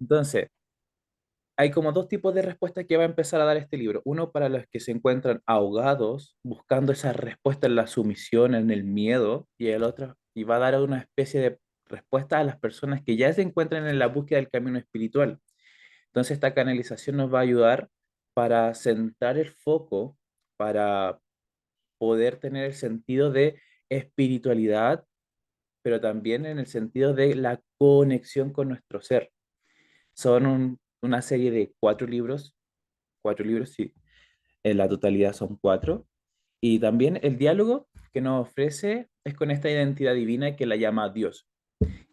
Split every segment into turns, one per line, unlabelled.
Entonces, hay como dos tipos de respuestas que va a empezar a dar este libro. Uno para los que se encuentran ahogados, buscando esa respuesta en la sumisión, en el miedo, y el otro, y va a dar una especie de respuesta a las personas que ya se encuentran en la búsqueda del camino espiritual. Entonces, esta canalización nos va a ayudar para centrar el foco, para poder tener el sentido de espiritualidad, pero también en el sentido de la conexión con nuestro ser. Son una serie de cuatro libros, sí, en la totalidad son cuatro. Y también el diálogo que nos ofrece es con esta identidad divina que la llama Dios.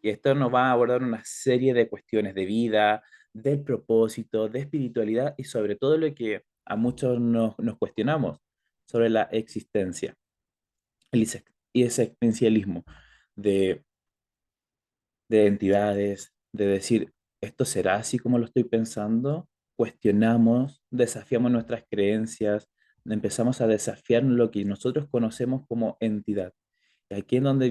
Y esto nos va a abordar una serie de cuestiones de vida, del propósito, de espiritualidad y sobre todo lo que a muchos nos cuestionamos sobre la existencia y ese existencialismo de, de entidades, de decir, ¿esto será así como lo estoy pensando? Cuestionamos, desafiamos nuestras creencias, empezamos a desafiar lo que nosotros conocemos como entidad. Y aquí es donde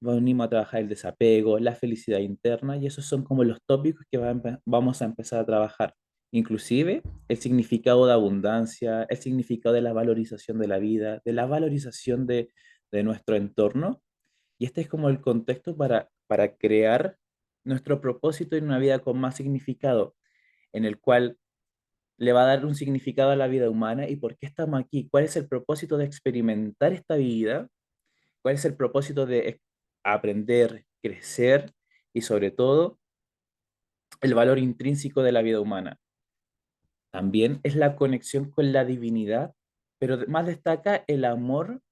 venimos a trabajar el desapego, la felicidad interna, y esos son como los tópicos que vamos a empezar a trabajar. Inclusive el significado de abundancia, el significado de la valorización de la vida, de la valorización de nuestro entorno. Y este es como el contexto para crear nuestro propósito en una vida con más significado, en el cual le va a dar un significado a la vida humana y por qué estamos aquí, cuál es el propósito de experimentar esta vida, cuál es el propósito de aprender, crecer y sobre todo el valor intrínseco de la vida humana. También es la conexión con la divinidad, pero más destaca el amor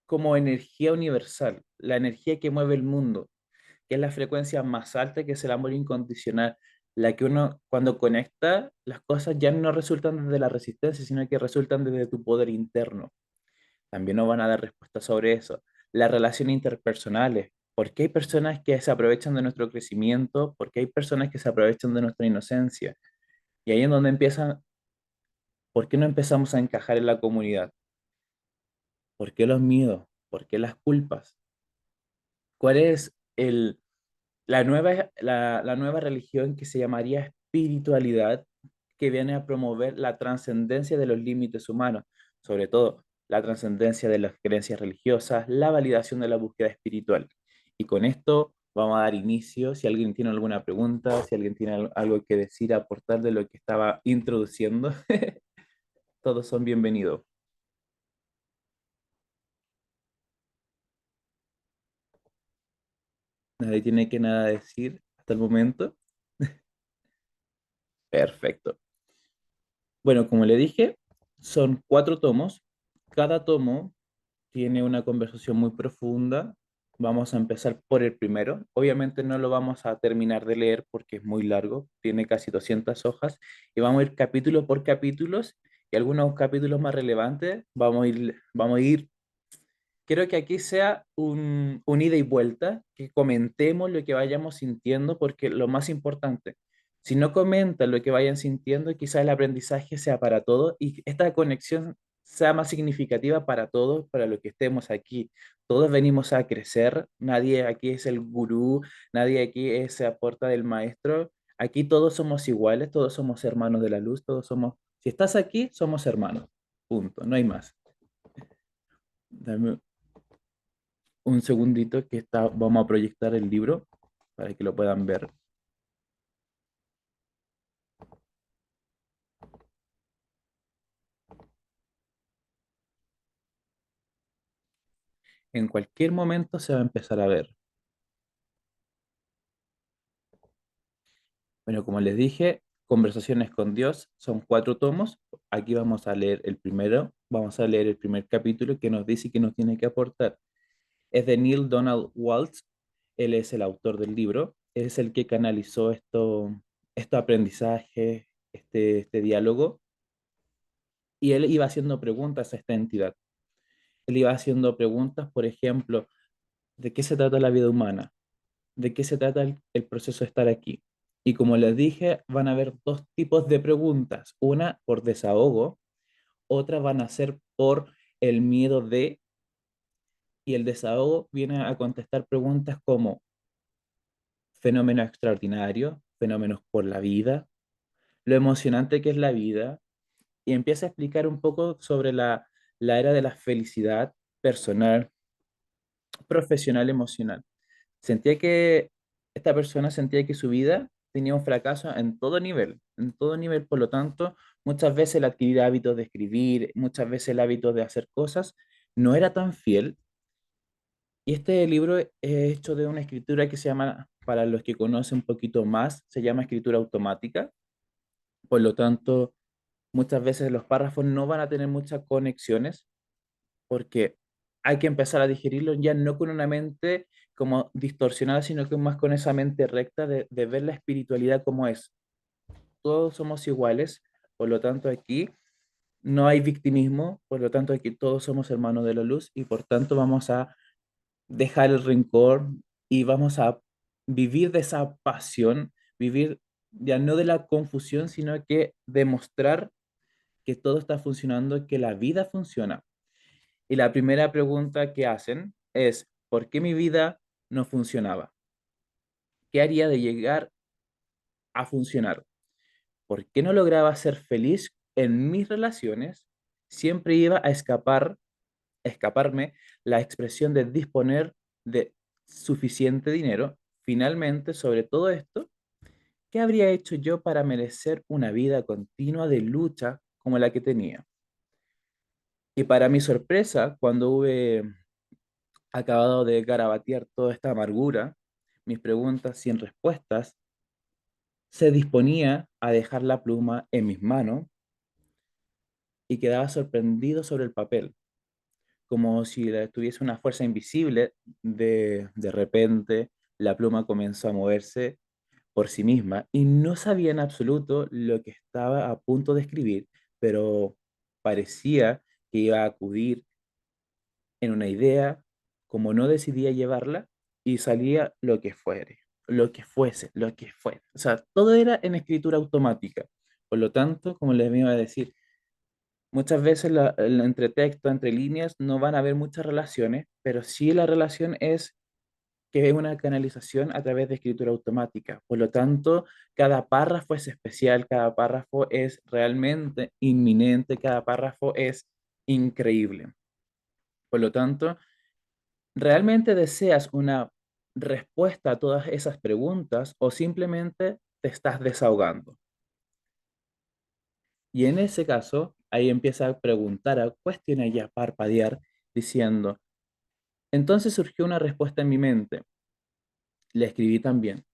como energía universal, la energía que mueve el mundo, que es la frecuencia más alta, que es el amor incondicional, la que uno cuando conecta, las cosas ya no resultan desde la resistencia, sino que resultan desde tu poder interno. También nos van a dar respuestas sobre eso. Las relaciones interpersonales. ¿Por qué hay personas que se aprovechan de nuestro crecimiento? ¿Por qué hay personas que se aprovechan de nuestra inocencia? Y ahí es donde empiezan, ¿por qué no empezamos a encajar en la comunidad? ¿Por qué los miedos? ¿Por qué las culpas? ¿Cuál es la nueva religión que se llamaría espiritualidad, que viene a promover la trascendencia de los límites humanos, sobre todo la trascendencia de las creencias religiosas, la validación de la búsqueda espiritual? Y con esto vamos a dar inicio. Si alguien tiene alguna pregunta, si alguien tiene algo que decir, aportar de lo que estaba introduciendo, todos son bienvenidos. Nadie tiene que nada decir hasta el momento. Perfecto. Bueno, como le dije, son cuatro tomos. Cada tomo tiene una conversación muy profunda. Vamos a empezar por el primero. Obviamente no lo vamos a terminar de leer porque es muy largo, tiene casi 200 hojas y vamos a ir capítulo por capítulos y algunos capítulos más relevantes vamos a ir. Quiero que aquí sea un ida y vuelta, que comentemos lo que vayamos sintiendo, porque lo más importante, si no comentan lo que vayan sintiendo, quizás el aprendizaje sea para todos y esta conexión sea más significativa para todos, para los que estemos aquí. Todos venimos a crecer, nadie aquí es el gurú, nadie aquí se aporta del maestro. Aquí todos somos iguales, todos somos hermanos de la luz, todos somos, si estás aquí, somos hermanos. Punto, no hay más. Dame un segundito que vamos a proyectar el libro para que lo puedan ver. En cualquier momento se va a empezar a ver. Bueno, como les dije, Conversaciones con Dios son cuatro tomos. Aquí vamos a leer el primero, vamos a leer el primer capítulo que nos dice que nos tiene que aportar. Es de Neil Donald Waltz, él es el autor del libro, es el que canalizó estos aprendizajes, este diálogo, y él iba haciendo preguntas a esta entidad. Él iba haciendo preguntas, por ejemplo, ¿de qué se trata la vida humana? ¿De qué se trata el proceso de estar aquí? Y como les dije, van a haber dos tipos de preguntas. Una por desahogo, otra van a ser por el miedo de, y el desahogo viene a contestar preguntas como, fenómenos extraordinarios, fenómenos por la vida, lo emocionante que es la vida, y empieza a explicar un poco sobre la era de la felicidad personal, profesional, emocional. Sentía que esta persona sentía que su vida tenía un fracaso en todo nivel, por lo tanto, muchas veces el adquirir hábitos de escribir, muchas veces el hábito de hacer cosas, no era tan fiel. Y este libro es hecho de una escritura que se llama, para los que conocen un poquito más, se llama escritura automática. Por lo tanto, muchas veces los párrafos no van a tener muchas conexiones porque hay que empezar a digerirlo ya no con una mente como distorsionada, sino que más con esa mente recta de ver la espiritualidad como es. Todos somos iguales, por lo tanto aquí no hay victimismo, por lo tanto aquí todos somos hermanos de la luz y por tanto vamos a dejar el rencor y vamos a vivir de esa pasión, vivir ya no de la confusión, sino que demostrar que todo está funcionando, que la vida funciona. Y la primera pregunta que hacen es, ¿por qué mi vida no funcionaba? ¿Qué haría de llegar a funcionar? ¿Por qué no lograba ser feliz en mis relaciones? Siempre iba a escaparme la expresión de disponer de suficiente dinero. Finalmente, sobre todo esto, ¿qué habría hecho yo para merecer una vida continua de lucha como la que tenía? Y para mi sorpresa, cuando hube acabado de garabatear toda esta amargura, mis preguntas sin respuestas, se disponía a dejar la pluma en mis manos y quedaba sorprendido sobre el papel, como si tuviese una fuerza invisible. De repente, la pluma comenzó a moverse por sí misma y no sabía en absoluto lo que estaba a punto de escribir, pero parecía que iba a acudir en una idea, como no decidía llevarla, y salía lo que fuere, lo que fuese, lo que fuera. O sea, todo era en escritura automática. Por lo tanto, como les iba a decir, muchas veces entre texto, entre líneas, no van a haber muchas relaciones, pero sí la relación es que es una canalización a través de escritura automática. Por lo tanto, cada párrafo es especial, cada párrafo es realmente inminente, cada párrafo es increíble. Por lo tanto, ¿realmente deseas una respuesta a todas esas preguntas o simplemente te estás desahogando? Y en ese caso, ahí empieza a preguntar, a cuestionar y a parpadear, diciendo, entonces surgió una respuesta en mi mente. Le escribí también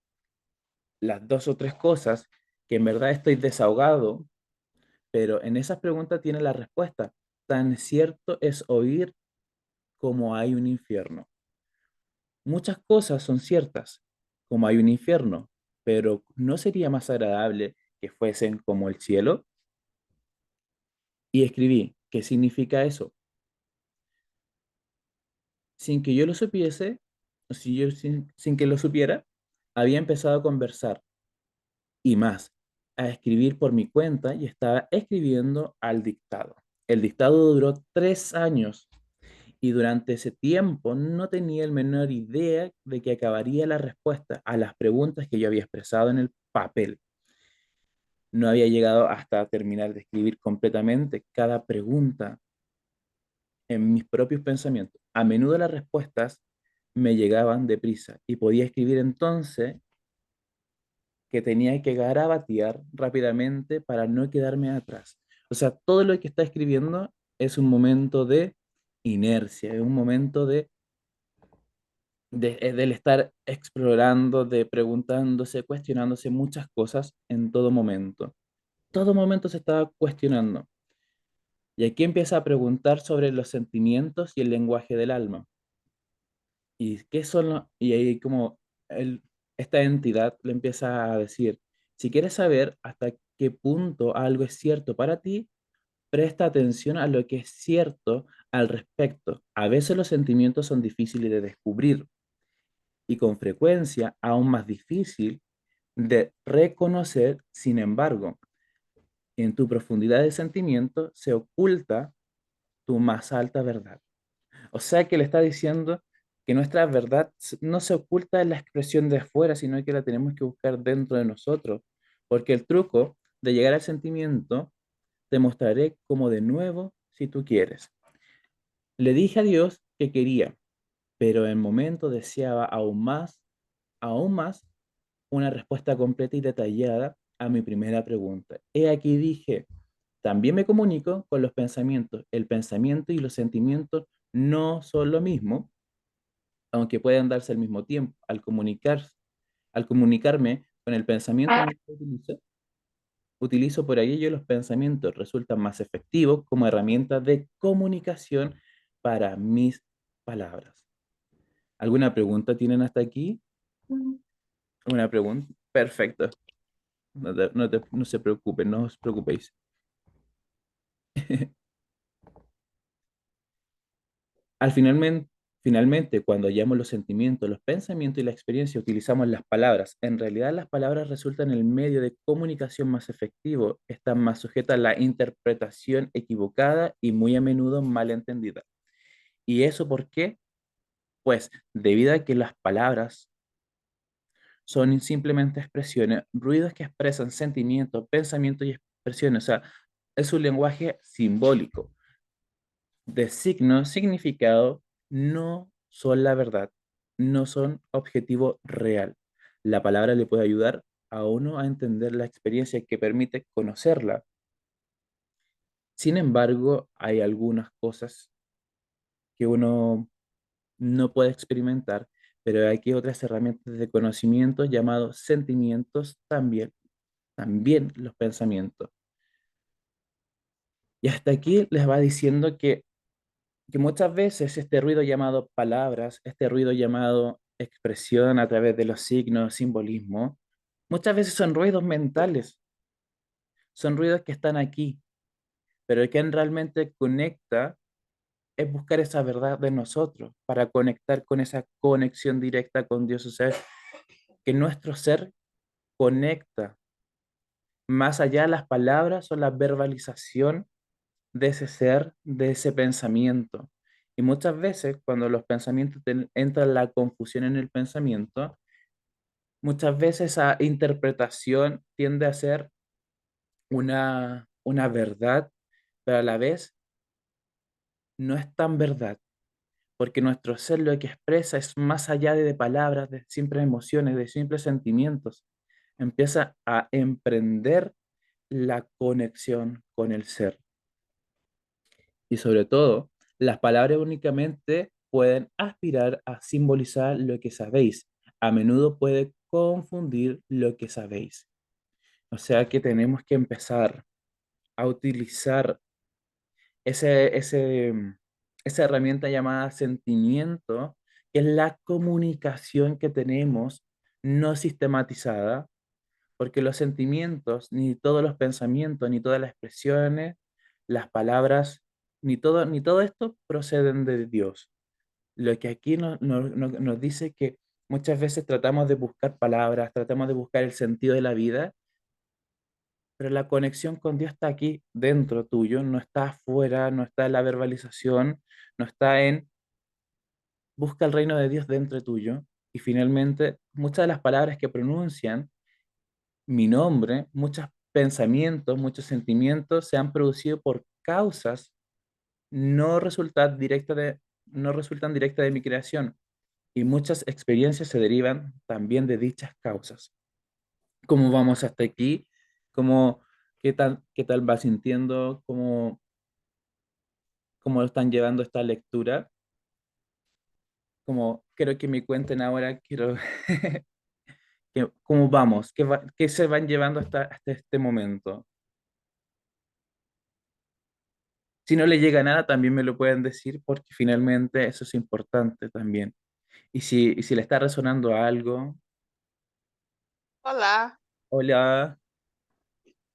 las dos o tres cosas que en verdad estoy desahogado, pero en esas preguntas tiene la respuesta. Tan cierto es oír como hay un infierno. Muchas cosas son ciertas, como hay un infierno, pero ¿no sería más agradable que fuesen como el cielo? Y escribí, ¿qué significa eso? Sin que yo lo supiese, o si yo sin que lo supiera, había empezado a conversar y más, a escribir por mi cuenta y estaba escribiendo al dictado. El dictado duró 3 años y durante ese tiempo no tenía el menor idea de que acabaría la respuesta a las preguntas que yo había expresado en el papel. No había llegado hasta terminar de escribir completamente cada pregunta en mis propios pensamientos. A menudo las respuestas me llegaban deprisa y podía escribir entonces que tenía que garabatear rápidamente para no quedarme atrás. O sea, todo lo que está escribiendo es un momento de inercia, es un momento del estar explorando, de preguntándose, cuestionándose muchas cosas en todo momento. Todo momento se estaba cuestionando. Y aquí empieza a preguntar sobre los sentimientos y el lenguaje del alma. ¿Y qué son y ahí como esta entidad le empieza a decir, si quieres saber hasta qué punto algo es cierto para ti, presta atención a lo que es cierto al respecto. A veces los sentimientos son difíciles de descubrir y con frecuencia aún más difícil de reconocer. Sin embargo, en tu profundidad de sentimiento se oculta tu más alta verdad. O sea que le está diciendo, que nuestra verdad no se oculta en la expresión de afuera, sino que la tenemos que buscar dentro de nosotros. Porque el truco de llegar al sentimiento, te mostraré como de nuevo si tú quieres. Le dije a Dios que quería, pero en el momento deseaba aún más, una respuesta completa y detallada a mi primera pregunta. He aquí dije, también me comunico con los pensamientos. El pensamiento y los sentimientos no son lo mismo, aunque pueden darse al mismo tiempo. Al comunicarme con el pensamiento, utilizo por ello los pensamientos. Resultan más efectivos como herramienta de comunicación para mis palabras. ¿Alguna pregunta tienen hasta aquí? ¿Una pregunta? Perfecto. No se preocupen, no os preocupéis. Al finalmente, cuando hallamos los sentimientos, los pensamientos y la experiencia, utilizamos las palabras. En realidad, las palabras resultan el medio de comunicación más efectivo. Están más sujetas a la interpretación equivocada y muy a menudo malentendida. ¿Y eso por qué? Pues debido a que las palabras son simplemente expresiones, ruidos que expresan sentimientos, pensamientos y expresiones. O sea, es un lenguaje simbólico. De signo, significado, no son la verdad, no son objetivo real. La palabra le puede ayudar a uno a entender la experiencia que permite conocerla. Sin embargo, hay algunas cosas que uno no puede experimentar, pero hay aquí otras herramientas de conocimiento llamados sentimientos también los pensamientos. Y hasta aquí les va diciendo que muchas veces este ruido llamado palabras, este ruido llamado expresión a través de los signos, simbolismo, muchas veces son ruidos mentales, son ruidos que están aquí, pero el que realmente conecta es buscar esa verdad de nosotros para conectar con esa conexión directa con Dios, o sea, que nuestro ser conecta más allá de las palabras o la verbalización de ese ser, de ese pensamiento. Y muchas veces cuando los pensamientos entra la confusión en el pensamiento, muchas veces esa interpretación tiende a ser una verdad, pero a la vez no es tan verdad, porque nuestro ser lo que expresa es más allá de palabras, de simples emociones, de simples sentimientos. Empieza a emprender la conexión con el ser. Y sobre todo, las palabras únicamente pueden aspirar a simbolizar lo que sabéis. A menudo puede confundir lo que sabéis. O sea que tenemos que empezar a utilizar ese, ese, esa herramienta llamada sentimiento, que es la comunicación que tenemos no sistematizada, porque los sentimientos, ni todos los pensamientos, ni todas las expresiones, las palabras, ni todo esto proceden de Dios. Lo que aquí nos dice que muchas veces tratamos de buscar palabras, tratamos de buscar el sentido de la vida, pero la conexión con Dios está aquí dentro tuyo, no está afuera, no está en la verbalización, no está en busca el reino de Dios dentro tuyo. Y finalmente, muchas de las palabras que pronuncian mi nombre, muchos pensamientos, muchos sentimientos se han producido por causas no resultan no resultan directas de mi creación y muchas experiencias se derivan también de dichas causas. ¿Cómo vamos hasta aquí? ¿Cómo, qué tal va sintiendo? ¿Cómo lo están llevando esta lectura? Como quiero que me cuenten ahora, quiero cómo vamos, qué se van llevando hasta este momento. Si no le llega nada, también me lo pueden decir porque finalmente eso es importante también. Y si le está resonando algo,
Hola,
hola,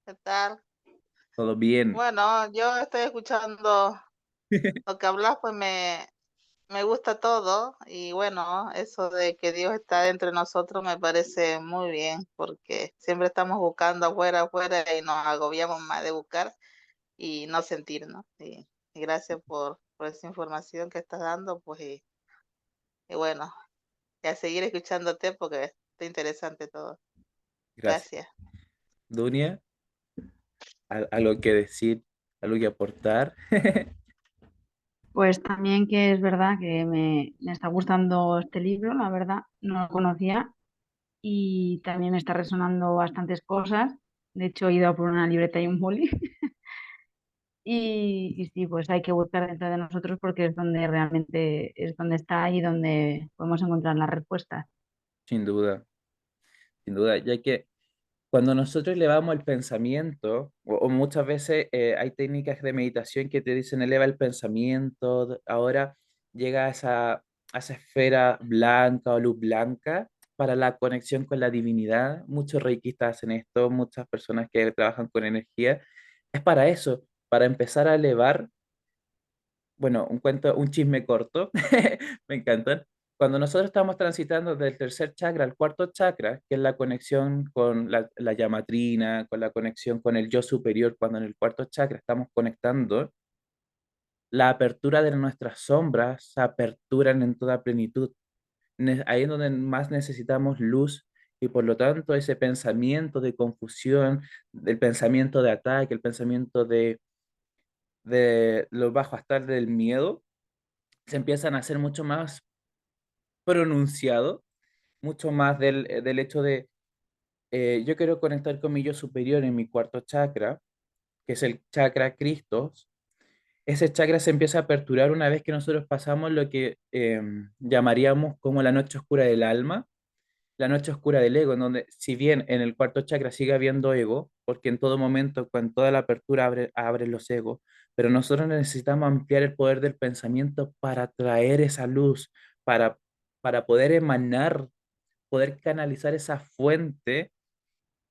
¿qué tal?
todo bien.
Bueno, yo estoy escuchando lo que hablas, pues me gusta todo y bueno, eso de que Dios está entre nosotros me parece muy bien porque siempre estamos buscando afuera, afuera y nos agobiamos más de buscar y no sentir, ¿no? Y gracias por esa información que estás dando, pues Y bueno, y a seguir escuchándote porque está interesante todo.
Gracias.
Gracias.
Dunia, algo que decir, algo que aportar.
Pues también que es verdad que me está gustando este libro, la verdad, no lo conocía y también me está resonando bastantes cosas. De hecho, he ido a por una libreta y un boli y sí, pues hay que buscar dentro de nosotros porque es donde realmente es donde está y donde podemos encontrar las respuestas.
Sin duda, sin duda, ya que cuando nosotros elevamos el pensamiento, o muchas veces hay técnicas de meditación que te dicen eleva el pensamiento, ahora llega a esa esfera blanca o luz blanca para la conexión con la divinidad. Muchos reikistas hacen esto, muchas personas que trabajan con energía. Es para eso, para empezar a elevar, bueno, un cuento, un chisme corto, me encantan. Cuando nosotros estamos transitando del tercer chakra al cuarto chakra, que es la conexión con la llamatrina, con la conexión con el yo superior, cuando en el cuarto chakra estamos conectando, la apertura de nuestras sombras se aperturan en toda plenitud. Ahí es donde más necesitamos luz y por lo tanto ese pensamiento de confusión, el pensamiento de ataque, el pensamiento de lo bajo astral del miedo, se empiezan a hacer mucho más pronunciado, mucho más del hecho de yo quiero conectar con mi yo superior en mi cuarto chakra, que es el chakra Cristos. Ese chakra se empieza a aperturar una vez que nosotros pasamos lo que llamaríamos como la noche oscura del alma, la noche oscura del ego, en donde si bien en el cuarto chakra sigue habiendo ego, porque en todo momento, con toda la apertura abre los egos, pero nosotros necesitamos ampliar el poder del pensamiento para traer esa luz, para, para poder emanar, poder canalizar esa fuente,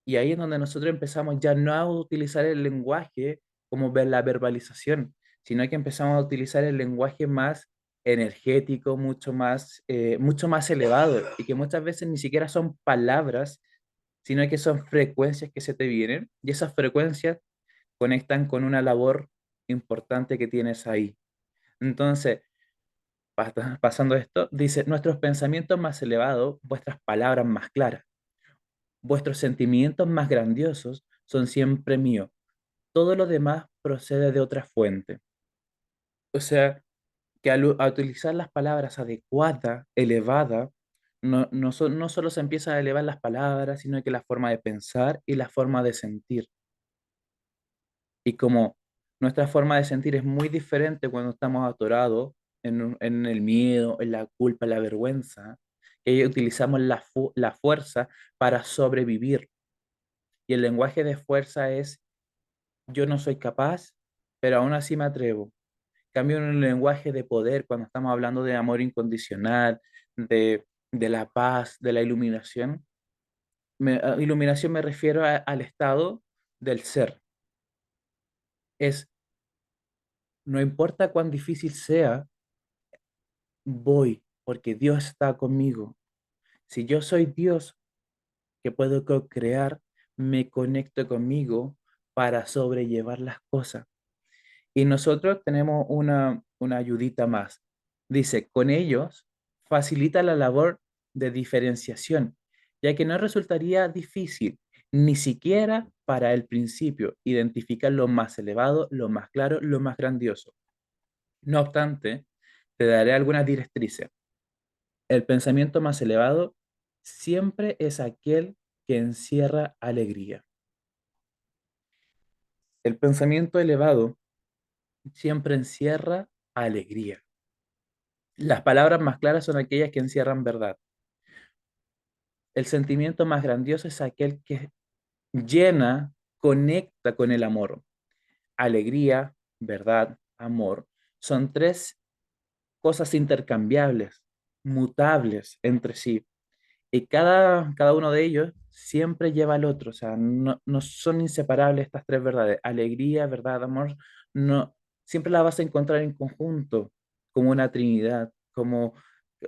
y ahí es donde nosotros empezamos ya no a utilizar el lenguaje como ver la verbalización, sino que empezamos a utilizar el lenguaje más energético, mucho más elevado, y que muchas veces ni siquiera son palabras, sino que son frecuencias que se te vienen, y esas frecuencias conectan con una labor importante que tienes ahí. Entonces, pasando esto, dice, nuestros pensamientos más elevados, vuestras palabras más claras, vuestros sentimientos más grandiosos son siempre míos. Todo lo demás procede de otra fuente. O sea, que al utilizar las palabras adecuada, elevada, no solo se empieza a elevar las palabras, sino que la forma de pensar y la forma de sentir. Y como nuestra forma de sentir es muy diferente cuando estamos atorados en el miedo, en la culpa, en la vergüenza, que utilizamos la fuerza para sobrevivir. Y el lenguaje de fuerza es yo no soy capaz, pero aún así me atrevo. Cambio en un lenguaje de poder cuando estamos hablando de amor incondicional, de la paz, de la iluminación. Iluminación me refiero al estado del ser. Es, no importa cuán difícil sea, voy, porque Dios está conmigo. Si yo soy Dios que puedo co-crear, me conecto conmigo para sobrellevar las cosas. Y nosotros tenemos una ayudita más. Dice, con ellos facilita la labor de diferenciación, ya que no resultaría difícil, ni siquiera para el principio, identificar lo más elevado, lo más claro, lo más grandioso. No obstante, te daré algunas directrices. El pensamiento más elevado siempre es aquel que encierra alegría. El pensamiento elevado siempre encierra alegría. Las palabras más claras son aquellas que encierran verdad. El sentimiento más grandioso es aquel que llena, conecta con el amor. Alegría, verdad, amor. Son tres cosas intercambiables, mutables entre sí. Y cada uno de ellos siempre lleva al otro. O sea, no son inseparables estas tres verdades. Alegría, verdad, amor. No, siempre la vas a encontrar en conjunto, como una trinidad, como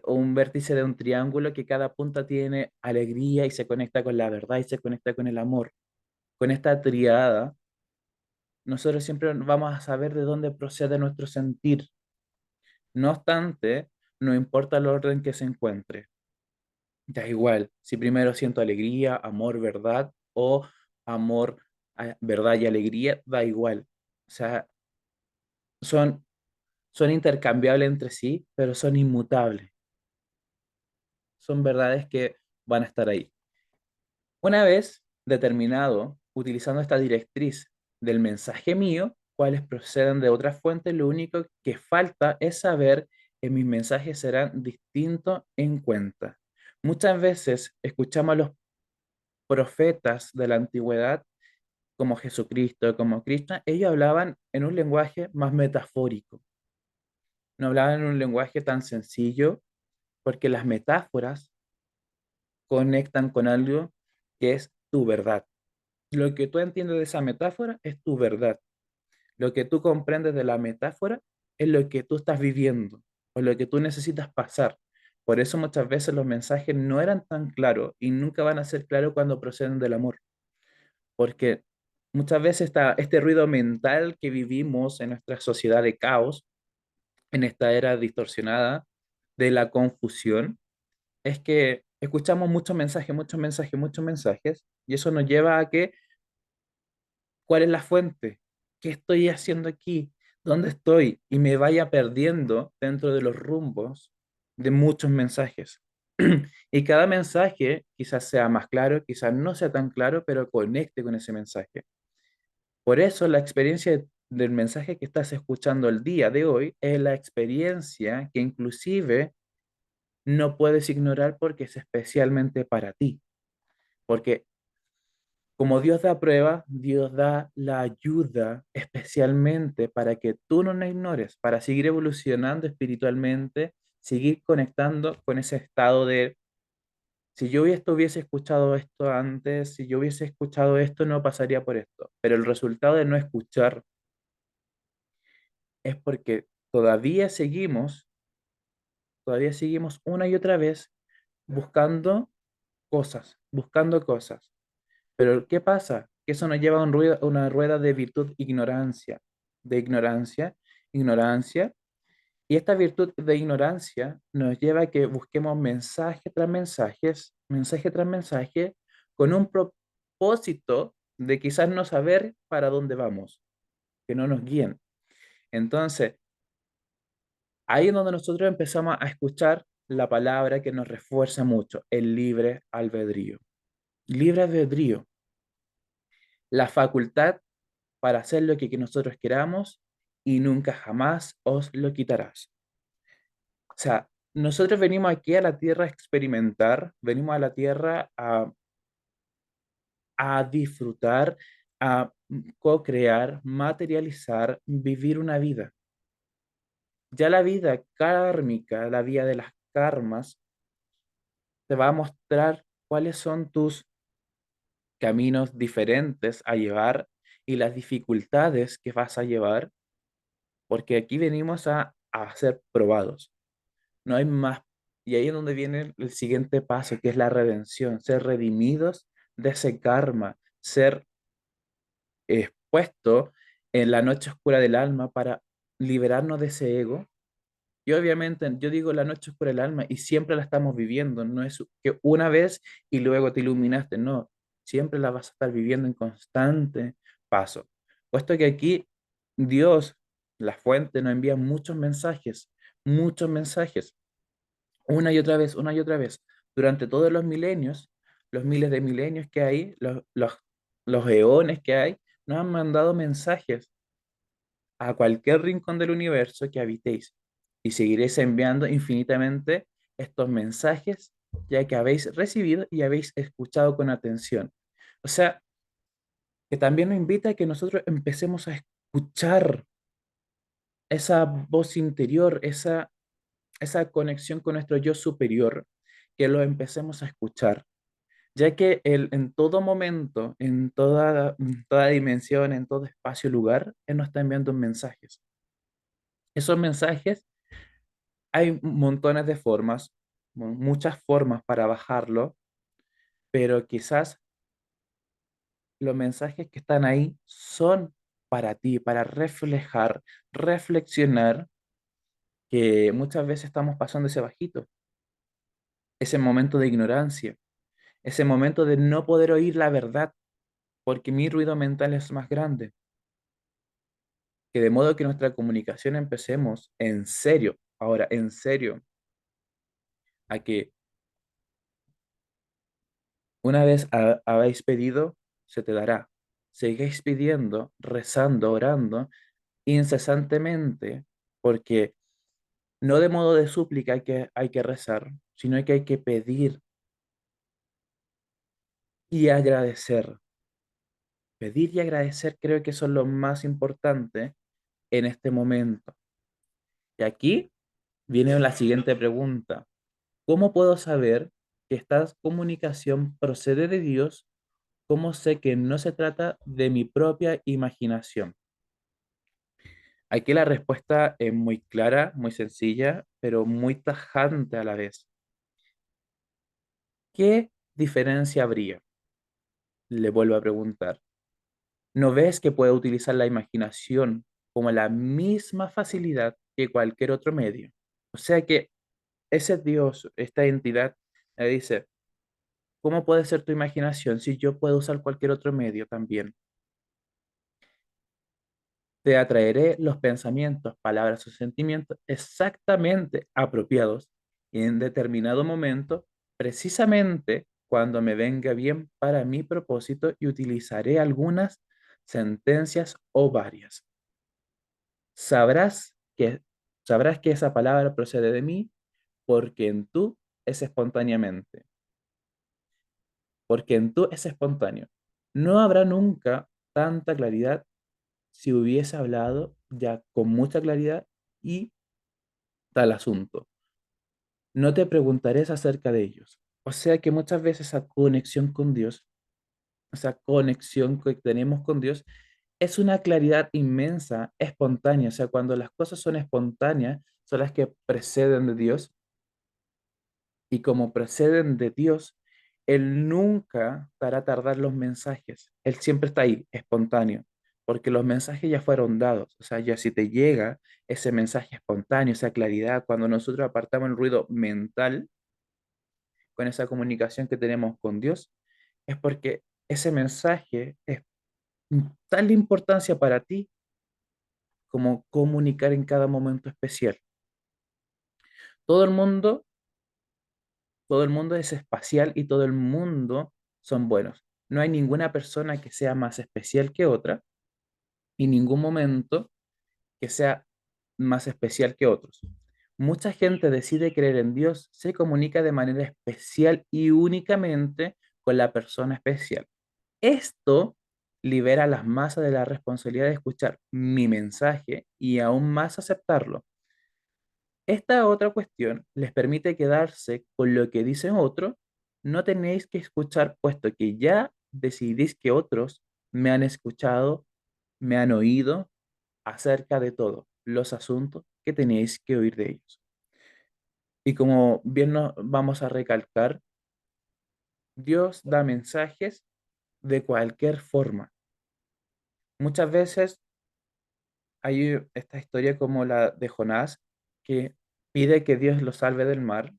un vértice de un triángulo que cada punta tiene alegría y se conecta con la verdad y se conecta con el amor. Con esta triada, nosotros siempre vamos a saber de dónde procede nuestro sentir. No obstante, no importa el orden que se encuentre, da igual si primero siento alegría, amor, verdad o amor, verdad y alegría, da igual. O sea, son, son intercambiables entre sí, pero son inmutables. Son verdades que van a estar ahí. Una vez determinado, utilizando esta directriz del mensaje mío, cuáles proceden de otras fuentes, lo único que falta es saber que mis mensajes serán distintos en cuenta. Muchas veces escuchamos a los profetas de la antigüedad, como Jesucristo, como Krishna, ellos hablaban en un lenguaje más metafórico, no hablaban en un lenguaje tan sencillo, porque las metáforas conectan con algo que es tu verdad. Lo que tú entiendes de esa metáfora es tu verdad. Lo que tú comprendes de la metáfora es lo que tú estás viviendo o lo que tú necesitas pasar. Por eso muchas veces los mensajes no eran tan claros y nunca van a ser claros cuando proceden del amor. Porque muchas veces este ruido mental que vivimos en nuestra sociedad de caos, en esta era distorsionada de la confusión, es que escuchamos muchos mensajes, muchos mensajes, muchos mensajes, y eso nos lleva a que cuál es la fuente, qué estoy haciendo aquí, dónde estoy, y me vaya perdiendo dentro de los rumbos de muchos mensajes. Y cada mensaje quizás sea más claro, quizás no sea tan claro, pero conecte con ese mensaje. Por eso la experiencia del mensaje que estás escuchando el día de hoy es la experiencia que inclusive no puedes ignorar porque es especialmente para ti. Porque como Dios da prueba, Dios da la ayuda especialmente para que tú no la ignores, para seguir evolucionando espiritualmente, seguir conectando con ese estado de, si yo hubiese escuchado esto antes, si yo hubiese escuchado esto, no pasaría por esto. Pero el resultado de no escuchar es porque todavía seguimos una y otra vez buscando buscando cosas. Pero ¿qué pasa? Que eso nos lleva a una rueda de virtud de ignorancia, ignorancia, y esta virtud de ignorancia nos lleva a que busquemos mensaje tras mensaje, con un propósito de quizás no saber para dónde vamos, que no nos guíen. Entonces, ahí es donde nosotros empezamos a escuchar la palabra que nos refuerza mucho, el libre albedrío. Libre albedrío, la facultad para hacer lo que nosotros queramos y nunca jamás os lo quitarás. O sea, nosotros venimos aquí a la tierra a experimentar, venimos a la tierra a disfrutar, a co-crear, materializar, vivir una vida. Ya la vida kármica, la vía de las karmas, te va a mostrar cuáles son tus caminos diferentes a llevar y las dificultades que vas a llevar, porque aquí venimos a ser probados. No hay más. Y ahí es donde viene el siguiente paso, que es la redención, ser redimidos de ese karma, ser expuesto en la noche oscura del alma para liberarnos de ese ego. Y obviamente yo digo la noche oscura del alma y siempre la estamos viviendo, no es que una vez y luego te iluminaste, no, siempre la vas a estar viviendo en constante paso. Puesto que aquí Dios, la fuente, nos envía muchos mensajes una y otra vez, una y otra vez, durante todos los milenios, los miles de milenios que hay, los eones que hay, nos han mandado mensajes a cualquier rincón del universo que habitéis y seguiréis enviando infinitamente estos mensajes ya que habéis recibido y habéis escuchado con atención. O sea, que también nos invita a que nosotros empecemos a escuchar esa voz interior, esa conexión con nuestro yo superior, que lo empecemos a escuchar, ya que Él en todo momento, en toda dimensión, en todo espacio y lugar, Él nos está enviando mensajes. Esos mensajes, hay montones de formas, muchas formas para bajarlo, pero quizás los mensajes que están ahí son para ti, para reflejar, reflexionar que muchas veces estamos pasando ese bajito, ese momento de ignorancia, ese momento de no poder oír la verdad, porque mi ruido mental es más grande, que de modo que nuestra comunicación empecemos en serio, ahora en serio, a que una vez habéis pedido, se te dará. Sigáis pidiendo, rezando, orando incesantemente, porque no de modo de súplica hay que rezar, sino que hay que pedir y agradecer. Pedir y agradecer creo que son lo más importante en este momento. Y aquí viene la siguiente pregunta. ¿Cómo puedo saber que esta comunicación procede de Dios? ¿Cómo sé que no se trata de mi propia imaginación? Aquí la respuesta es muy clara, muy sencilla, pero muy tajante a la vez. ¿Qué diferencia habría? Le vuelvo a preguntar. ¿No ves que puedo utilizar la imaginación como la misma facilidad que cualquier otro medio? O sea que ese Dios, esta entidad, le dice, ¿cómo puede ser tu imaginación si yo puedo usar cualquier otro medio también? Te atraeré los pensamientos, palabras o sentimientos exactamente apropiados y en determinado momento, precisamente cuando me venga bien para mi propósito y utilizaré algunas sentencias o varias. Sabrás que, sabrás que esa palabra procede de mí porque en tú es espontáneamente, porque en tú es espontáneo. No habrá nunca tanta claridad si hubiese hablado ya con mucha claridad y tal asunto. No te preguntaré acerca de ellos. O sea que muchas veces esa conexión con Dios, esa conexión que tenemos con Dios, es una claridad inmensa, espontánea. O sea, cuando las cosas son espontáneas, son las que preceden de Dios. Y como preceden de Dios, Él nunca hará tardar los mensajes. Él siempre está ahí, espontáneo, porque los mensajes ya fueron dados. O sea, ya si te llega ese mensaje espontáneo, esa claridad, cuando nosotros apartamos el ruido mental con esa comunicación que tenemos con Dios, es porque ese mensaje es tal importancia para ti como comunicar en cada momento especial. Todo el mundo Todo el mundo es espacial y todo el mundo son buenos. No hay ninguna persona que sea más especial que otra y ningún momento que sea más especial que otros. Mucha gente decide creer en Dios, se comunica de manera especial y únicamente con la persona especial. Esto libera a las masas de la responsabilidad de escuchar mi mensaje y aún más aceptarlo. Esta otra cuestión les permite quedarse con lo que dicen otros. No tenéis que escuchar, puesto que ya decidís que otros me han escuchado, me han oído acerca de todos los asuntos que tenéis que oír de ellos. Y como bien nos vamos a recalcar, Dios da mensajes de cualquier forma. Muchas veces hay esta historia como la de Jonás, que pide que Dios lo salve del mar,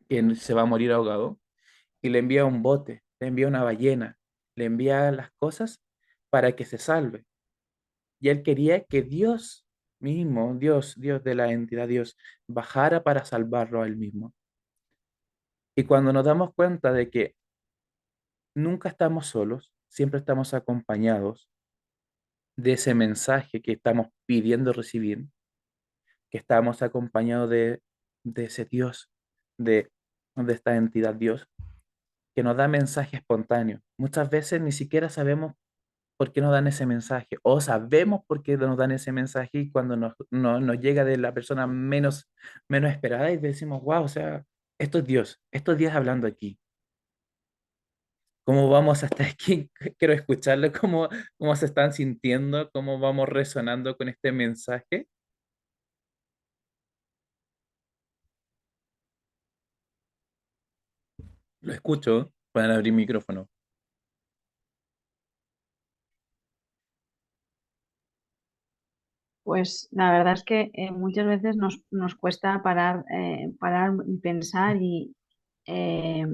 que se va a morir ahogado y le envía un bote, le envía una ballena, le envía las cosas para que se salve. Y él quería que Dios mismo, Dios de la entidad Dios, bajara para salvarlo a él mismo. Y cuando nos damos cuenta de que nunca estamos solos, siempre estamos acompañados de ese mensaje que estamos pidiendo recibir, que estamos acompañados de ese Dios, de, de esta entidad Dios, que nos da mensaje espontáneo. Muchas veces ni siquiera sabemos por qué nos dan ese mensaje, o sabemos por qué nos dan ese mensaje y cuando nos llega de la persona menos esperada y decimos, wow, o sea, esto es Dios hablando aquí. ¿Cómo vamos hasta aquí? Quiero escucharlo, cómo se están sintiendo, cómo vamos resonando con este mensaje. Lo escucho, pueden abrir micrófono.
Pues la verdad es que muchas veces nos cuesta parar y pensar y eh,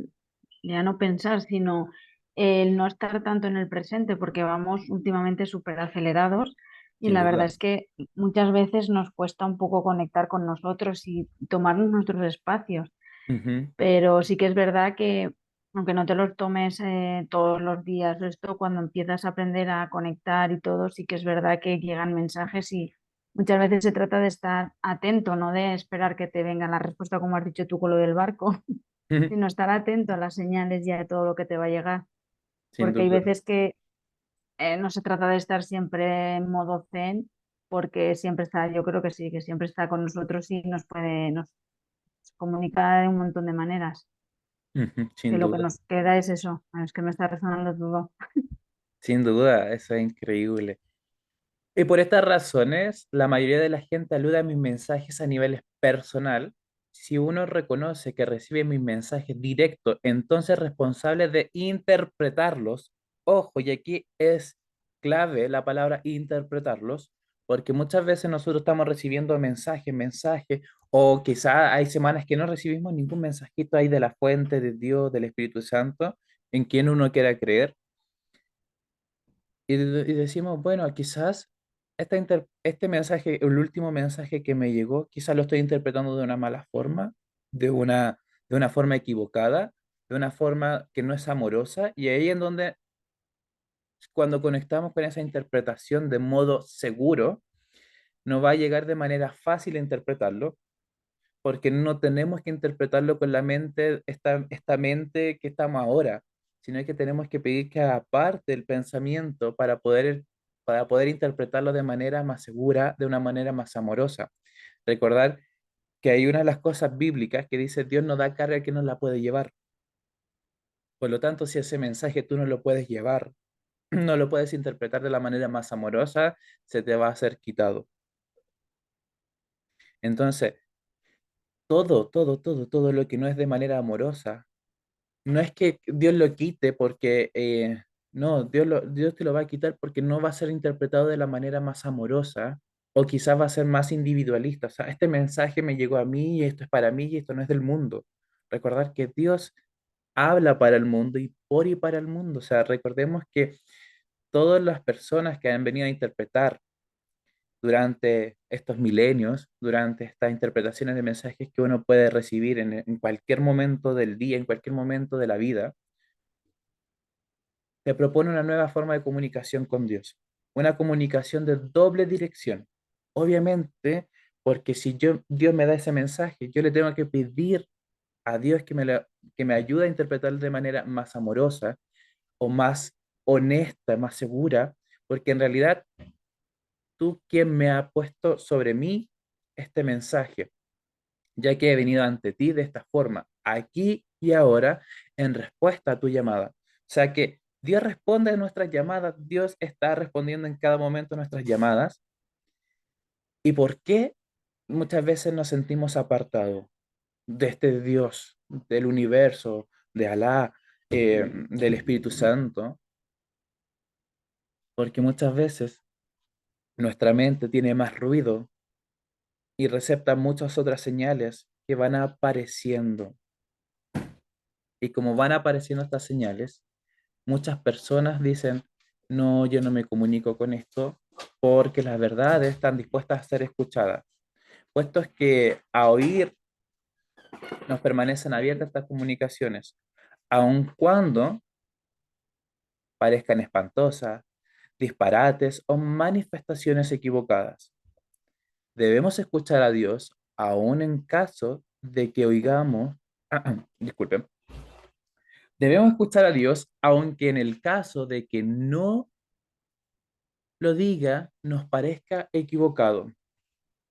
ya no pensar, sino el no estar tanto en el presente, porque vamos últimamente súper acelerados y
sin
la verdad
duda.
es que muchas veces nos cuesta un poco conectar con nosotros y tomarnos nuestros espacios.
Ujú.
Pero sí que es verdad que, aunque no te los tomes todos los días, esto cuando empiezas a aprender a conectar y todo, sí que es verdad que llegan mensajes y muchas veces se trata de estar atento, no de esperar que te venga la respuesta, como has dicho tú con lo del barco, sino estar atento a las señales y a todo lo que te va a llegar.
Sin
Porque hay
duda.
veces que no se trata de estar siempre en modo zen, porque siempre está, yo creo que sí, que siempre está con nosotros y nos comunica de un montón de maneras,
Ujú,
que
sin
lo que
duda.
nos queda es eso. Bueno, es que me está resonando todo.
Sin duda, eso es increíble. Y por estas razones, la mayoría de la gente alude a mis mensajes a nivel personal. Si uno reconoce que recibe mis mensajes directos, entonces es responsable de interpretarlos. Ojo, y aquí es clave la palabra interpretarlos, porque muchas veces nosotros estamos recibiendo mensajes, o quizá hay semanas que no recibimos ningún mensajito ahí de la fuente de Dios, del Espíritu Santo, en quien uno quiera creer. Y decimos, bueno, quizás este mensaje, el último mensaje que me llegó, quizás lo estoy interpretando de una mala forma, de una, de una forma equivocada, de una forma que no es amorosa, y ahí en donde cuando conectamos con esa interpretación de modo seguro, nos va a llegar de manera fácil a interpretarlo, porque no tenemos que interpretarlo con la mente, esta mente que estamos ahora, sino que tenemos que pedir que aparte el pensamiento para poder interpretarlo de manera más segura, de una manera más amorosa. Recordar que hay una de las cosas bíblicas que dice, Dios no da carga que no la puede llevar. Por lo tanto, si ese mensaje tú no lo puedes llevar, no lo puedes interpretar de la manera más amorosa, se te va a ser quitado. Entonces, todo lo que no es de manera amorosa, no es que Dios lo quite porque, no, Dios te lo va a quitar porque no va a ser interpretado de la manera más amorosa o quizás va a ser más individualista. O sea, este mensaje me llegó a mí y esto es para mí y esto no es del mundo. Recordar que Dios habla para el mundo y para el mundo. O sea, recordemos que todas las personas que han venido a interpretar durante estos milenios, durante estas interpretaciones de mensajes que uno puede recibir en cualquier momento del día, en cualquier momento de la vida, te propone una nueva forma de comunicación con Dios, una comunicación de doble dirección. Obviamente, porque si Dios me da ese mensaje, yo le tengo que pedir a Dios que me ayude a interpretarlo de manera más amorosa o más honesta, más segura, porque en realidad tú quien me ha puesto sobre mí este mensaje, ya que he venido ante ti de esta forma, aquí y ahora, en respuesta a tu llamada. O sea que Dios responde a nuestras llamadas, Dios está respondiendo en cada momento a nuestras llamadas. ¿Y por qué muchas veces nos sentimos apartados de este Dios, del universo, de Alá, del Espíritu Santo? Porque muchas veces nuestra mente tiene más ruido y recepta muchas otras señales que van apareciendo. Y como van apareciendo estas señales, muchas personas dicen, no, yo no me comunico con esto porque las verdades están dispuestas a ser escuchadas. Puesto es que a oír nos permanecen abiertas estas comunicaciones, aun cuando parezcan espantosas, disparates o manifestaciones equivocadas. Debemos escuchar a Dios aun en caso de que oigamos, disculpen, debemos escuchar a Dios aunque en el caso de que no lo diga nos parezca equivocado,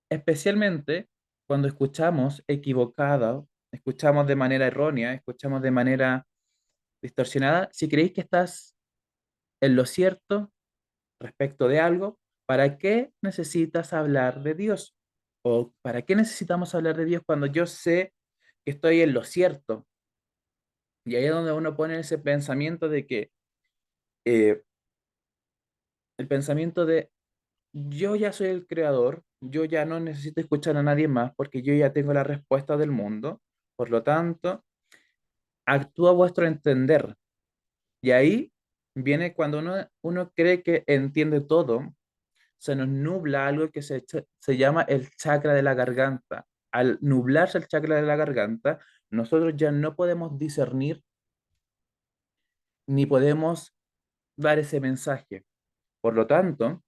especialmente cuando escuchamos equivocado, escuchamos de manera errónea, escuchamos de manera distorsionada. Si creéis que estás en lo cierto respecto de algo, ¿para qué necesitas hablar de Dios? ¿O para qué necesitamos hablar de Dios cuando yo sé que estoy en lo cierto? Y ahí es donde uno pone ese pensamiento de que, el pensamiento de yo ya soy el creador, yo ya no necesito escuchar a nadie más porque yo ya tengo la respuesta del mundo, por lo tanto, actúa a vuestro entender. Y ahí viene cuando uno cree que entiende todo, se nos nubla algo que se llama el chakra de la garganta. Al nublarse el chakra de la garganta, nosotros ya no podemos discernir ni podemos dar ese mensaje. Por lo tanto,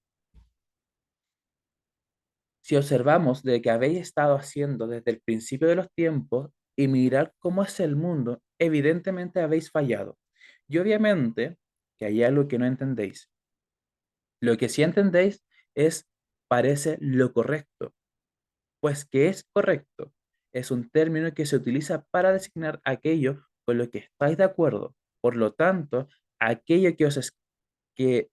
si observamos de que habéis estado haciendo desde el principio de los tiempos y mirar cómo es el mundo, evidentemente habéis fallado. Y obviamente que hay algo que no entendéis. Lo que sí entendéis es, parece lo correcto. Pues que es correcto es un término que se utiliza para designar aquello con lo que estáis de acuerdo. Por lo tanto, aquello que,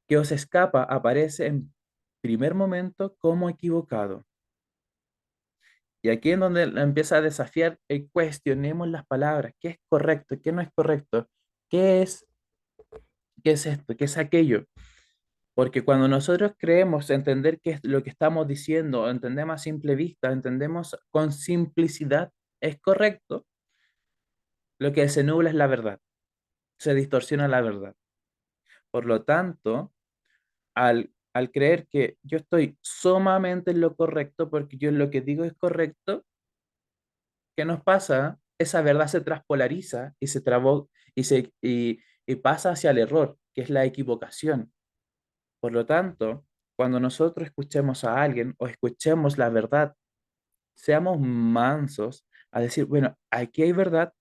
que os escapa aparece en primer momento como equivocado. Y aquí es donde la empieza a desafiar el cuestionemos las palabras. ¿Qué es correcto? ¿Qué no es correcto? ¿Qué es, qué es esto? ¿Qué es aquello? Porque cuando nosotros creemos entender qué es lo que estamos diciendo, entendemos a simple vista, entendemos con simplicidad, es correcto, lo que se nubla es la verdad, se distorsiona la verdad. Por lo tanto, al creer que yo estoy sumamente en lo correcto porque yo lo que digo es correcto, ¿qué nos pasa? Esa verdad se transpolariza y se trabó y pasa hacia el error, que es la equivocación. Por lo tanto, cuando nosotros escuchemos a alguien o escuchemos la verdad, seamos mansos a decir, bueno, aquí hay verdad,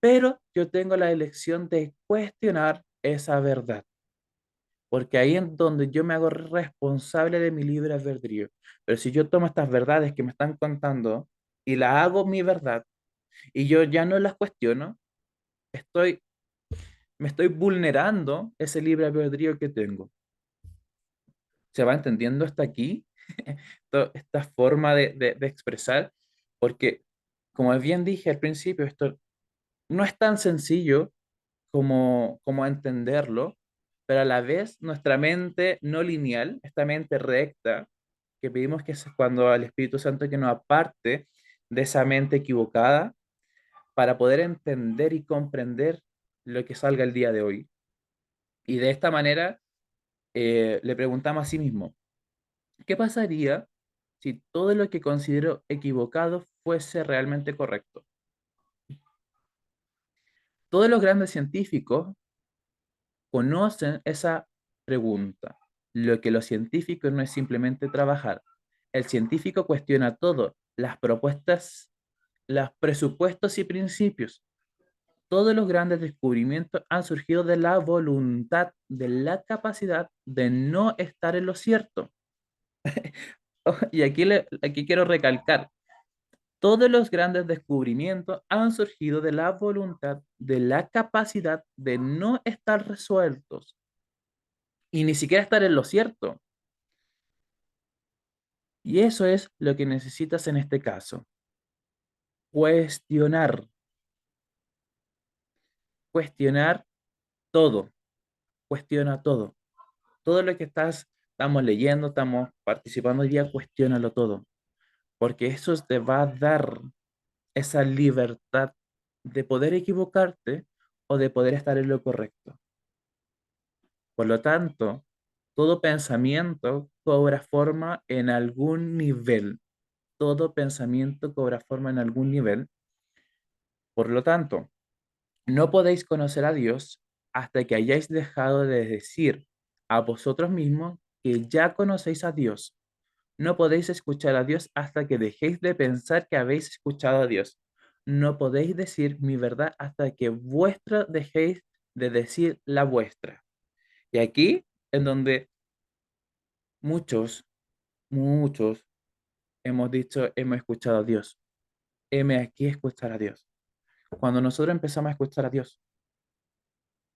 pero yo tengo la elección de cuestionar esa verdad, porque ahí es donde yo me hago responsable de mi libre albedrío. Pero si yo tomo estas verdades que me están contando y la hago mi verdad y yo ya no las cuestiono, estoy, me estoy vulnerando ese libre albedrío que tengo. ¿Se va entendiendo hasta aquí? Esta forma de expresar, porque como bien dije al principio, esto no es tan sencillo como entenderlo, pero a la vez nuestra mente no lineal, esta mente recta, que pedimos que es cuando al Espíritu Santo que nos aparte de esa mente equivocada para poder entender y comprender lo que salga el día de hoy. Y de esta manera le preguntamos a sí mismo, ¿qué pasaría si todo lo que considero equivocado fuese realmente correcto? Todos los grandes científicos conocen esa pregunta. Lo que los científicos no es simplemente trabajar. El científico cuestiona todo, las propuestas, los presupuestos y principios. Todos los grandes descubrimientos han surgido de la voluntad, de la capacidad de no estar en lo cierto. Y aquí quiero recalcar, todos los grandes descubrimientos han surgido de la voluntad, de la capacidad de no estar resueltos y ni siquiera estar en lo cierto. Y eso es lo que necesitas en este caso. Cuestionar, cuestionar todo, cuestiona todo. Todo lo que estamos leyendo, estamos participando hoy día, cuestiónalo todo. Porque eso te va a dar esa libertad de poder equivocarte o de poder estar en lo correcto. Por lo tanto, todo pensamiento cobra forma en algún nivel. Todo pensamiento cobra forma en algún nivel. Por lo tanto, no podéis conocer a Dios hasta que hayáis dejado de decir a vosotros mismos que ya conocéis a Dios. No podéis escuchar a Dios hasta que dejéis de pensar que habéis escuchado a Dios. No podéis decir mi verdad hasta que vuestra dejéis de decir la vuestra. Y aquí en donde muchos hemos dicho, hemos escuchado a Dios. Heme aquí escuchar a Dios. Cuando nosotros empezamos a escuchar a Dios,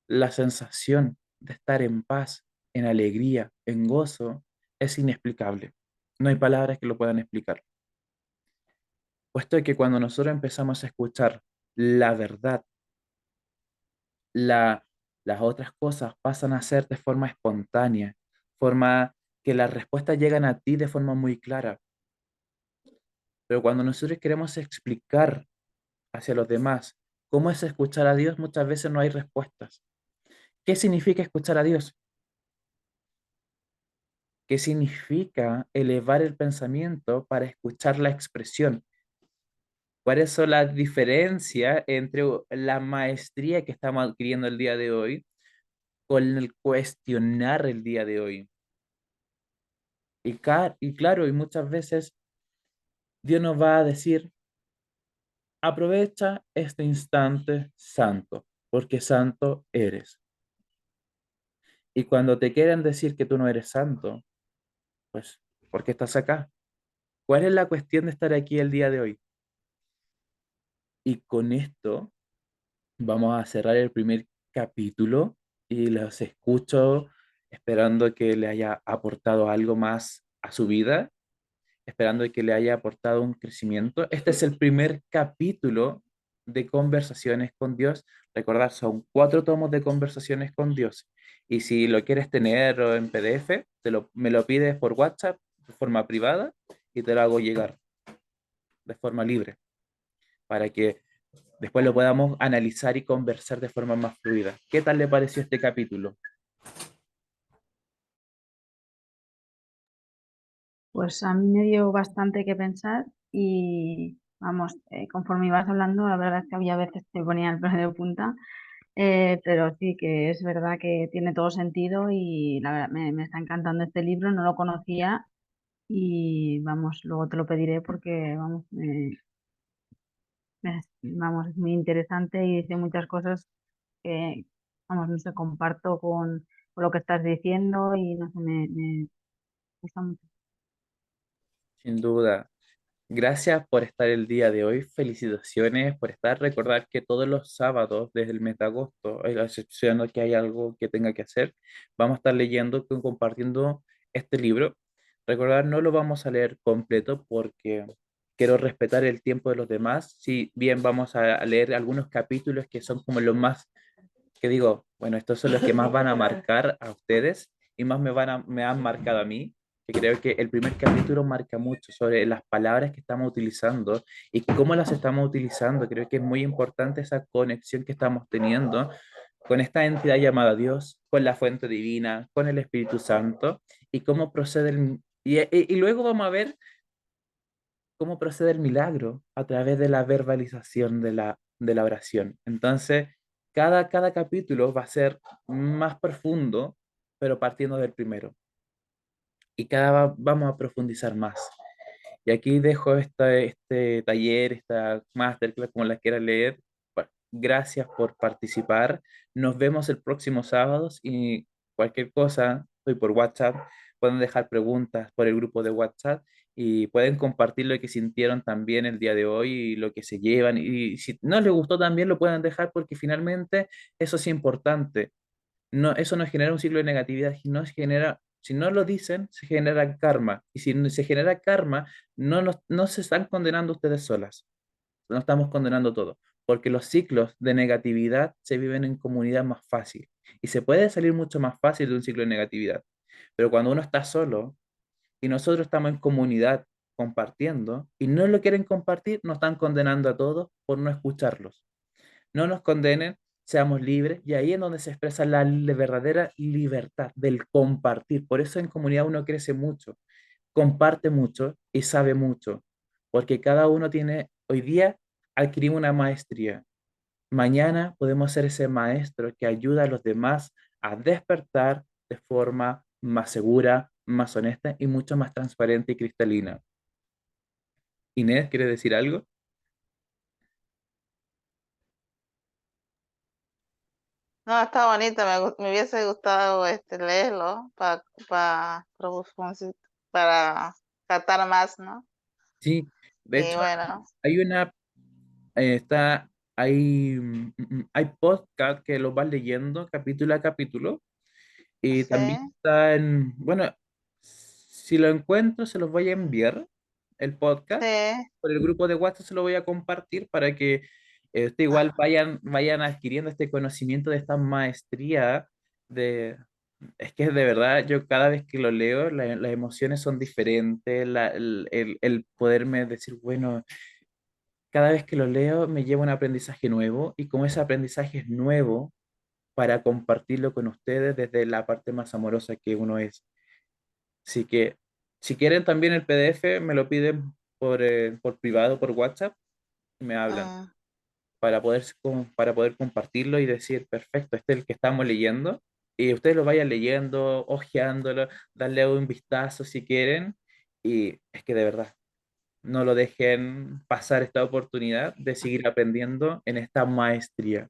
la sensación de estar en paz, en alegría, en gozo, es inexplicable. No hay palabras que lo puedan explicar. Puesto que cuando nosotros empezamos a escuchar la verdad, la, las otras cosas pasan a ser de forma espontánea, forma que las respuestas llegan a ti de forma muy clara. Pero cuando nosotros queremos explicar hacia los demás cómo es escuchar a Dios, muchas veces no hay respuestas. ¿Qué significa escuchar a Dios? ¿Qué significa elevar el pensamiento para escuchar la expresión? ¿Cuáles son las diferencias entre la maestría que estamos adquiriendo el día de hoy con el cuestionar el día de hoy? Y claro, y muchas veces Dios nos va a decir, aprovecha este instante santo, porque santo eres. Y cuando te quieren decir que tú no eres santo, pues, ¿por qué estás acá? ¿Cuál es la cuestión de estar aquí el día de hoy? Y con esto vamos a cerrar el primer capítulo y los escucho esperando que le haya aportado algo más a su vida, esperando que le haya aportado un crecimiento. Este es el primer capítulo de Conversaciones con Dios. Recordad, son 4 tomos de Conversaciones con Dios. Y si lo quieres tener en PDF, me lo pides por WhatsApp de forma privada y te lo hago llegar de forma libre para que después lo podamos analizar y conversar de forma más fluida. ¿Qué tal le pareció este capítulo?
Pues a mí me dio bastante que pensar y vamos, conforme ibas hablando, la verdad es que había veces que te ponía el pelo de punta, pero sí que es verdad que tiene todo sentido y la verdad me está encantando este libro, no lo conocía y vamos, luego te lo pediré porque vamos, vamos, es muy interesante y dice muchas cosas que, vamos, no sé, comparto con lo que estás diciendo y no sé, me gusta mucho.
Sin duda. Gracias por estar el día de hoy. Felicitaciones por estar. Recordar que todos los sábados desde el mes de agosto, a excepción de que hay algo que tenga que hacer, vamos a estar leyendo y compartiendo este libro. Recordar, no lo vamos a leer completo porque quiero respetar el tiempo de los demás. Si bien vamos a leer algunos capítulos que son como los más que digo, bueno, estos son los que más van a marcar a ustedes y más me han marcado a mí, que creo que el primer capítulo marca mucho sobre las palabras que estamos utilizando y cómo las estamos utilizando. Creo que es muy importante esa conexión que estamos teniendo con esta entidad llamada Dios, con la fuente divina, con el Espíritu Santo y cómo procede y luego vamos a ver cómo procede el milagro a través de la verbalización de la oración. Entonces, cada capítulo va a ser más profundo, pero partiendo del primero. Y vamos a profundizar más. Y aquí dejo este taller, esta masterclass, como la quieras leer. Bueno, gracias por participar. Nos vemos el próximo sábado y cualquier cosa, estoy por WhatsApp. Pueden dejar preguntas por el grupo de WhatsApp y pueden compartir lo que sintieron también el día de hoy y lo que se llevan. Y si no les gustó también lo pueden dejar porque finalmente eso es importante. No, eso no genera un ciclo de negatividad, si no lo dicen, se genera karma. Y si no se genera karma, no se están condenando ustedes solas, no estamos condenando todo, porque los ciclos de negatividad se viven en comunidad más fácil. Y se puede salir mucho más fácil de un ciclo de negatividad. Pero cuando uno está solo y nosotros estamos en comunidad compartiendo y no lo quieren compartir, nos están condenando a todos por no escucharlos. No nos condenen, seamos libres, y ahí es donde se expresa la verdadera libertad del compartir. Por eso en comunidad uno crece mucho, comparte mucho y sabe mucho, porque cada uno tiene, hoy día adquirimos una maestría, mañana podemos ser ese maestro que ayuda a los demás a despertar de forma más segura, más honesta y mucho más transparente y cristalina. Inés, ¿quieres decir algo?
No, está bonito, me hubiese gustado leerlo para captar más, ¿no?
Sí, de
Y
hecho
bueno,
hay una hay podcast que los vas leyendo capítulo a capítulo y
sí,
también está bueno, si lo encuentro se los voy a enviar el podcast
sí.
por el grupo de WhatsApp se lo voy a compartir para que igual vayan adquiriendo este conocimiento de esta maestría Es que de verdad, yo cada vez que lo leo, las emociones son diferentes, el poderme decir, bueno, cada vez que lo leo me lleva un aprendizaje nuevo y como ese aprendizaje es nuevo, para compartirlo con ustedes desde la parte más amorosa que uno es. Así que si quieren también el PDF, me lo piden por privado, por WhatsApp, y me hablan
Mm.
para poder compartirlo y decir, perfecto, este es el que estamos leyendo. Y ustedes lo vayan leyendo, hojeándolo, darle un vistazo si quieren. Y es que de verdad, no lo dejen pasar esta oportunidad de seguir aprendiendo en esta maestría.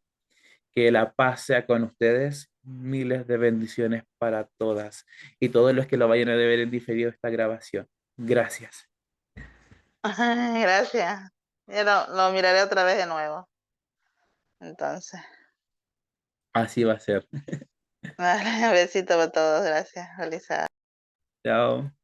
Que la paz sea con ustedes. Miles de bendiciones para todas y todos los que lo vayan a ver en diferido esta grabación. Gracias.
Gracias. Yo lo miraré otra vez de nuevo. Entonces,
Así va a ser.
vale, besito para todos. Gracias, Elisa.
Chao.